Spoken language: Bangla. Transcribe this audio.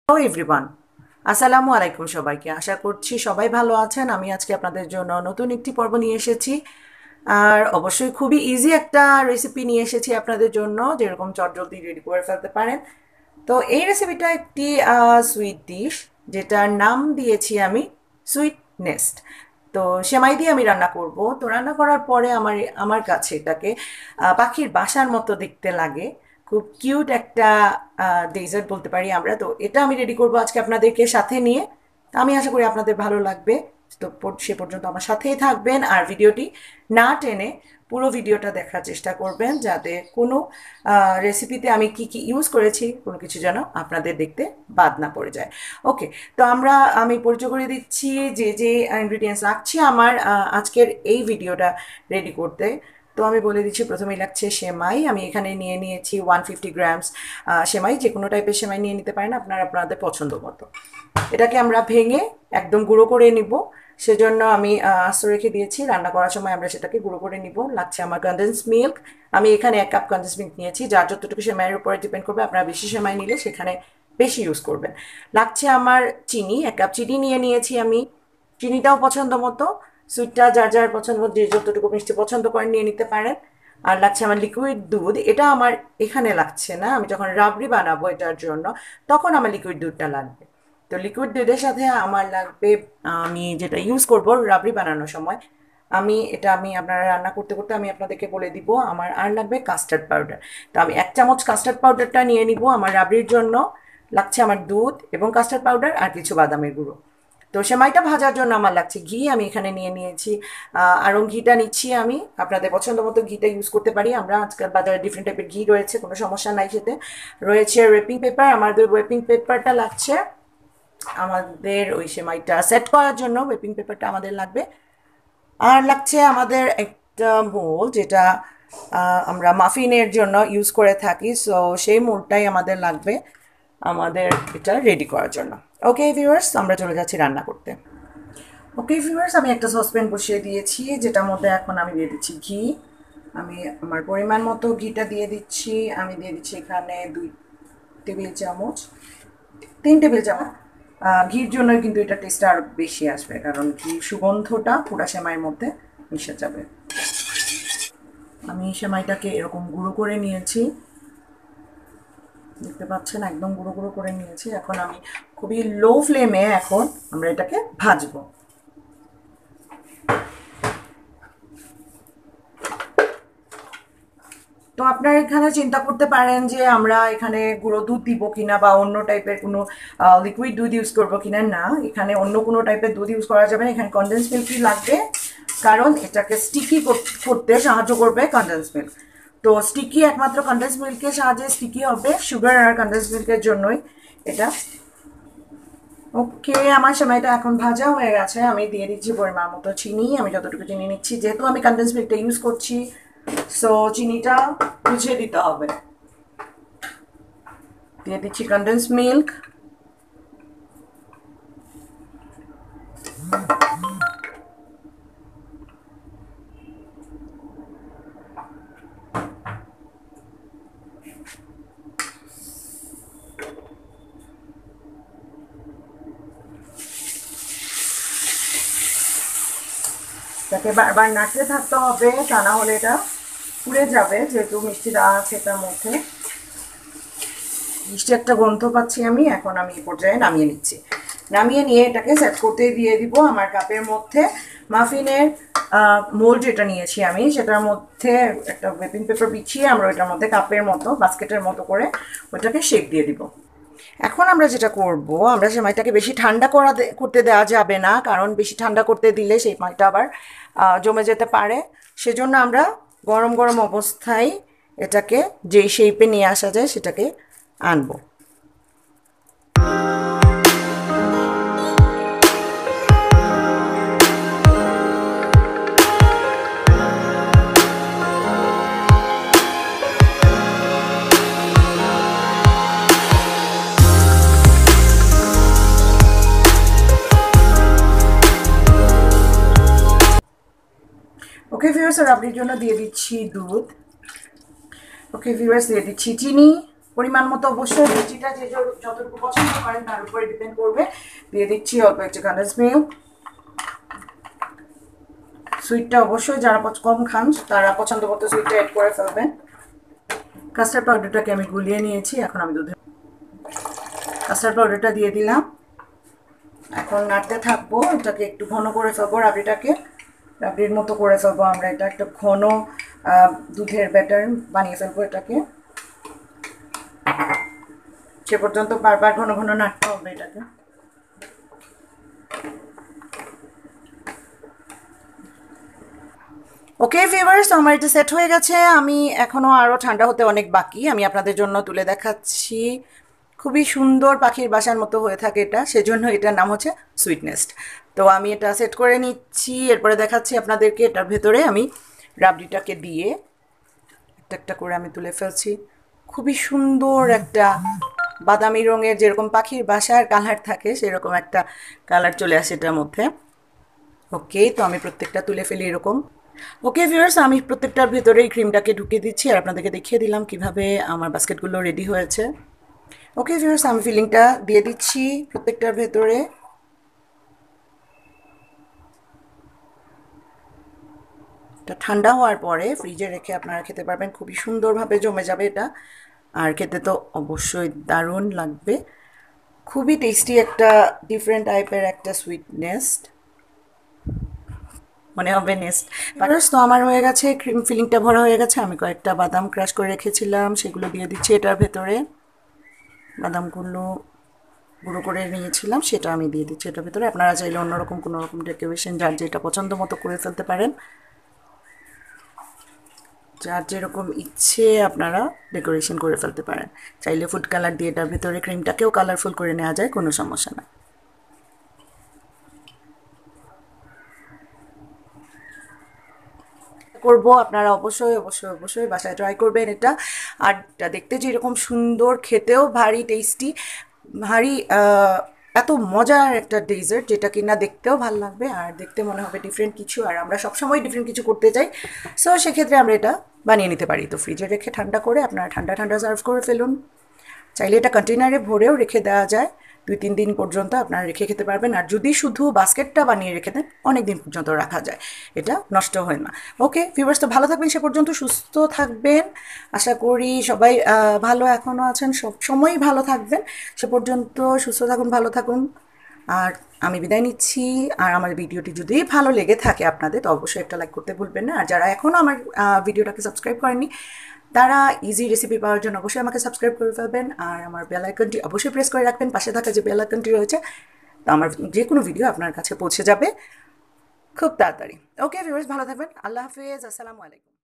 হ্যালো এভরিওয়ান, আসসালামু আলাইকুম সবাইকে। আশা করছি সবাই ভালো আছেন। আমি আজকে আপনাদের জন্য নতুন একটি পর্ব নিয়ে এসেছি, আর অবশ্যই খুবই ইজি একটা রেসিপি নিয়ে এসেছি আপনাদের জন্য, যেরকম চটজলদি রেডি করে ফেলতে পারেন। তো এই রেসিপিটা একটি সুইট ডিশ, যেটার নাম দিয়েছি আমি সুইট নেস্ট। তো সেমাই দিয়ে আমি রান্না করব। তো রান্না করার পরে আমার আমার কাছে এটাকে পাখির বাসার মতো দেখতে লাগে। খুব কিউট একটা ডেজার্ট বলতে পারি আমরা। তো এটা আমি রেডি করব আজকে আপনাদেরকে সাথে নিয়ে। তো আমি আশা করি আপনাদের ভালো লাগবে। তো সে পর্যন্ত আমার সাথেই থাকবেন, আর ভিডিওটি না টেনে পুরো ভিডিওটা দেখার চেষ্টা করবেন, যাতে কোনো রেসিপিতে আমি কি কি ইউজ করেছি কোনো কিছু যেন আপনাদের দেখতে বাদ না পড়ে যায়। ওকে, তো আমি পরিচয় করে দিচ্ছি যে যে ইনগ্রিডিয়েন্টস লাগছে আমার আজকের এই ভিডিওটা রেডি করতে। তো আমি বলে দিচ্ছি, প্রথমেই লাগছে সেমাই। আমি এখানে নিয়ে নিয়েছি 150 গ্রামস সেমাই। যে কোনো টাইপের সেমাই নিয়ে নিতে পারেন আপনাদের পছন্দ মতো। এটাকে আমরা ভেঙে একদম গুঁড়ো করে নিব, সেজন্য আমি আস্ত রেখে দিয়েছি। রান্না করার সময় আমরা সেটাকে গুঁড়ো করে নিব। লাগছে আমার কনডেন্স মিল্ক। আমি এখানে 1 কাপ কনডেন্স মিল্ক নিয়েছি। যার যতটুকু সেমাইয়ের উপরে ডিপেন্ড করবে, আপনারা বেশি সেমাই নিলে সেখানে বেশি ইউজ করবেন। লাগছে আমার চিনি, 1 কাপ চিনি নিয়ে নিয়েছি আমি। চিনিটাও পছন্দ মতো, সুইটটা যার যার পছন্দ, যে যতটুকু মিষ্টি পছন্দ করেন নিয়ে নিতে পারেন। আর লাগছে আমার লিকুইড দুধ। এটা আমার এখানে লাগছে না, আমি যখন রাবড়ি বানাবো এটার জন্য তখন আমার লিকুইড দুধটা লাগবে। তো লিকুইড দুধের সাথে আমার লাগবে, আমি যেটা ইউজ করব রাবড়ি বানানোর সময়, আমি আপনারা রান্না করতে করতে আমি আপনাদেরকে বলে দিব, আমার আর লাগবে কাস্টার্ড পাউডার। তো আমি 1 চামচ কাস্টার্ড পাউডারটা নিয়ে নিব আমার রাবড়ির জন্য। লাগছে আমার দুধ এবং কাস্টার্ড পাউডার আর কিছু বাদামের গুঁড়ো। তো সেমাইটা ভাজার জন্য আমার লাগছে ঘি। আমি এখানে নিয়ে নিয়েছি আরং ঘিটা নিচ্ছি আমি। আপনাদের পছন্দ মতো ঘিটা ইউজ করতে পারি আমরা। আজকাল বাজারে ডিফারেন্ট টাইপের ঘি রয়েছে, কোনো সমস্যা নাই সেতে। রয়েছে রেপিং পেপার। আমাদের রেপিং পেপারটা লাগছে আমাদের ওই সেমাইটা সেট করার জন্য। রেপিং পেপারটা আমাদের লাগবে। আর লাগছে আমাদের একটা মোল, যেটা আমরা মাফিনের জন্য ইউজ করে থাকি। সো সেই মোলটাই আমাদের লাগবে আমাদের এটা রেডি করার জন্য। ওকে ভিউয়ার্স, আমরা চলে যাচ্ছি রান্না করতে। ওকে ভিউয়ার্স, আমি একটা সসপ্যান বসিয়ে দিয়েছি, যেটার মধ্যে এখন আমি দিয়ে দিচ্ছি ঘি। আমি আমার পরিমাণ মতো ঘিটা দিয়ে দিচ্ছি। আমি দিয়ে দিচ্ছি এখানে 2 টেবিল চামচ, 3 টেবিল চামচ। ঘির জন্য কিন্তু এটা টেস্টটা আরও বেশি আসবে, কারণ ঘির সুগন্ধটা পুরা সেমাইয়ের মধ্যে মিশে যাবে। আমি সেমাইটাকে এরকম গুঁড়ো করে নিয়েছি, দেখতে পাচ্ছেন একদম গুঁড়ো গুঁড়ো করে নিয়েছি। এখন আমি খুবই লো ফ্লেমে এখন আমরা এটাকে ভাজবো। তো আপনারা এখানে চিন্তা করতে পারেন যে আমরা এখানে গুঁড়ো দুধ দিব কিনা, বা অন্য টাইপের কোনো লিকুইড দুধ ইউজ করবো কিনা। না, এখানে অন্য কোনো টাইপের দুধ ইউজ করা যাবে না। এখানে কনডেন্স মিল্কই লাগবে, কারণ এটাকে স্টিকি করতে সাহায্য করবে কনডেন্স মিল্ক। তো স্টিকি একমাত্র কনডেন্স মিল্কের সাহায্যে স্টিকি হবে, সুগার আর কনডেন্স মিল্কের জন্যই এটা। ওকে, আমার সেমাইটা এখন ভাজা হয়ে গেছে। আমি দিয়ে দিচ্ছি পরিমাণ মতো চিনি। আমি যতটুকু চিনি নিচ্ছি, যেহেতু আমি কনডেন্স মিল্কটা ইউজ করছি, সো চিনিটা বুঝিয়ে দিতে হবে। দিয়ে দিচ্ছি কনডেন্স মিল্ক। তাকে বারবার নাড়তে থাকতে হবে, তা না হলে এটা পুড়ে যাবে, যেহেতু মিষ্টিটা আছে এটার মধ্যে। মিষ্টি একটা গন্ধ পাচ্ছি আমি। এখন আমি এই পর্যায়ে নামিয়ে নিচ্ছি। নামিয়ে নিয়ে এটাকে সেট করতে দিয়ে দিব আমার কাপের মধ্যে। মাফিনের মোল্ড যেটা নিয়েছি আমি, সেটার মধ্যে একটা বেকিং পেপার বিছিয়ে আমরা ওইটার মধ্যে কাপের মতো, বাস্কেটের মতো করে ওইটাকে শেপ দিয়ে দিব। এখন আমরা যেটা করব, আমরা সেমাইটাকে বেশি ঠান্ডা করতে দেওয়া যাবে না, কারণ বেশি ঠান্ডা করতে দিলে সেই সেমাইটা আবার জমে যেতে পারে। সেজন্য আমরা গরম গরম অবস্থায় এটাকে যেই শেপে নিয়ে আসা যায় সেটাকে আনবো। ওকে ভিউয়ার্স, রাবড়ির জন্য দিয়ে দিচ্ছি দুধ। ওকে ভিউয়ার্স, দিয়ে দিচ্ছি চিনি পরিমাণ মতো অবশ্যই মিষ্টিটা যে যতটুকু পছন্দ করেন তার উপরে ডিপেন্ড করবে। দিয়ে দিচ্ছি অল্প একটু কনডেন্স মিল্ক। সুইটটা অবশ্যই যারা কম খান তারা পছন্দ মতো সুইটটা অ্যাড করে ফেলবেন। কাস্টার্ড পাউডারটাকে আমি গুলিয়ে নিয়েছি, এখন আমি দুধে কাস্টার্ড পাউডারটা দিয়ে দিলাম। এখন নাড়তে থাকবো, এটাকে একটু ঘন করে ফেলবো, রাবড়ির মতো করে ফেলবো আমরা। এটা একটা ঘন দুধের ব্যাটার বানিয়ে ফেলবো এটাকে। সে পর্যন্ত বারবার ঘন ঘন নাড়তে হবে এটাকে। ওকে ভিউয়ার্স, আমার এটা সেট হয়ে গেছে। আমি এখনও আরও ঠান্ডা হতে অনেক বাকি, আমি আপনাদের জন্য তুলে দেখাচ্ছি। খুবই সুন্দর পাখির বাসার মতো হয়ে থাকে এটা, সেজন্য এটার নাম হচ্ছে সুইটনেস্ট। তো আমি এটা সেট করে নিচ্ছি, এরপরে দেখাচ্ছি আপনাদেরকে। এটার ভেতরে আমি রাবড়িটাকে দিয়ে একটা একটা করে আমি তুলে ফেলছি। খুবই সুন্দর একটা বাদামি রঙের, যেরকম পাখির বাসার কালার থাকে সেরকম একটা কালার চলে আসে এটার মধ্যে। ওকে, তো আমি প্রত্যেকটা তুলে ফেলি এরকম। ওকে ভিউয়ার্স, আমি প্রত্যেকটার ভেতরে এই ক্রিমটাকে ঢুকিয়ে দিচ্ছি আর আপনাদেরকে দেখিয়ে দিলাম কিভাবে আমার বাস্কেটগুলো রেডি হয়েছে। ওকে ভিউয়ার্স, আমি ফিলিংটা দিয়ে দিচ্ছি প্রত্যেকটার ভেতরে। এটা ঠান্ডা হওয়ার পরে ফ্রিজে রেখে আপনারা খেতে পারবেন, খুবই সুন্দরভাবে জমে যাবে এটা। আর খেতে তো অবশ্যই দারুণ লাগবে, খুবই টেস্টি একটা ডিফারেন্ট টাইপের একটা সুইটনেস্ট মনে হবে নেস্ট। তো আমার হয়ে গেছে, ক্রিম ফিলিংটা ভরা হয়ে গেছে। আমি কয়েকটা বাদাম ক্রাশ করে রেখেছিলাম, সেগুলো দিয়ে দিচ্ছি এটার ভেতরে। বাদামগুলো গুঁড়ো করে নিয়েছিলাম, সেটা আমি দিয়ে দিচ্ছি এটার ভেতরে। আপনারা চাইলে অন্যরকম কোনো রকম ডেকোরেশন যার যেটা পছন্দ মতো করে ফেলতে পারেন, যার যেরকম ইচ্ছে আপনারা ডেকোরেশন করে ফেলতে পারেন। চাইলে ফুড কালার দিয়ে এটার ভেতরে ক্রিমটাকেও কালারফুল করে নেওয়া যায়, কোনো সমস্যা না। করব, আপনারা অবশ্যই অবশ্যই অবশ্যই বাসায় ট্রাই করবেন এটা। আর দেখতে যেরকম সুন্দর, খেতেও ভারী টেস্টি, ভারী এত মজার একটা ডেজার্ট, যেটা কিনা দেখতেও ভালো লাগবে আর দেখতে মনে হবে ডিফারেন্ট কিছু। আর আমরা সবসময় ডিফারেন্ট কিছু করতে চাই, সো সেক্ষেত্রে আমরা এটা বানিয়ে নিতে পারি। তো ফ্রিজে রেখে ঠান্ডা করে আপনারা ঠান্ডা ঠান্ডা সার্ভ করে ফেলুন। চাইলে এটা কন্টেনারে ভরেও রেখে দেওয়া যায়, 2-3 দিন পর্যন্ত আপনারা রেখে খেতে পারবেন। আর যদি শুধু বাস্কেটটা বানিয়ে রেখে দেন, অনেক দিন পর্যন্ত রাখা যায়, এটা নষ্ট হয় না। ওকে ভিউয়ার্স, তো ভালো থাকবেন, সে পর্যন্ত সুস্থ থাকবেন। আশা করি সবাই ভালো এখনও আছেন, সব সময়ই ভালো থাকবেন। সে পর্যন্ত সুস্থ থাকুন, ভালো থাকুন। আর আমি বিদায় নিচ্ছি। আর আমার ভিডিওটি যদি ভালো লেগে থাকে আপনাদের, তো অবশ্যই একটা লাইক করতে ভুলবেন না। আর যারা এখনও আমার ভিডিওটাকে সাবস্ক্রাইব করেননি, তারা ইজি রেসিপি পাওয়ার জন্য অবশ্যই আমাকে সাবস্ক্রাইব করে ফেলবেন। আর আমার বেল আইকনটি অবশ্যই প্রেস করে রাখবেন, পাশে থাকা যে বেল আইকনটি রয়েছে, তো আমার যে কোনো ভিডিও আপনার কাছে পৌঁছে যাবে খুব তাড়াতাড়ি। ওকে ভিউয়ার্স, ভালো থাকবেন, আল্লাহ হাফেজ, আসসালামু আলাইকুম।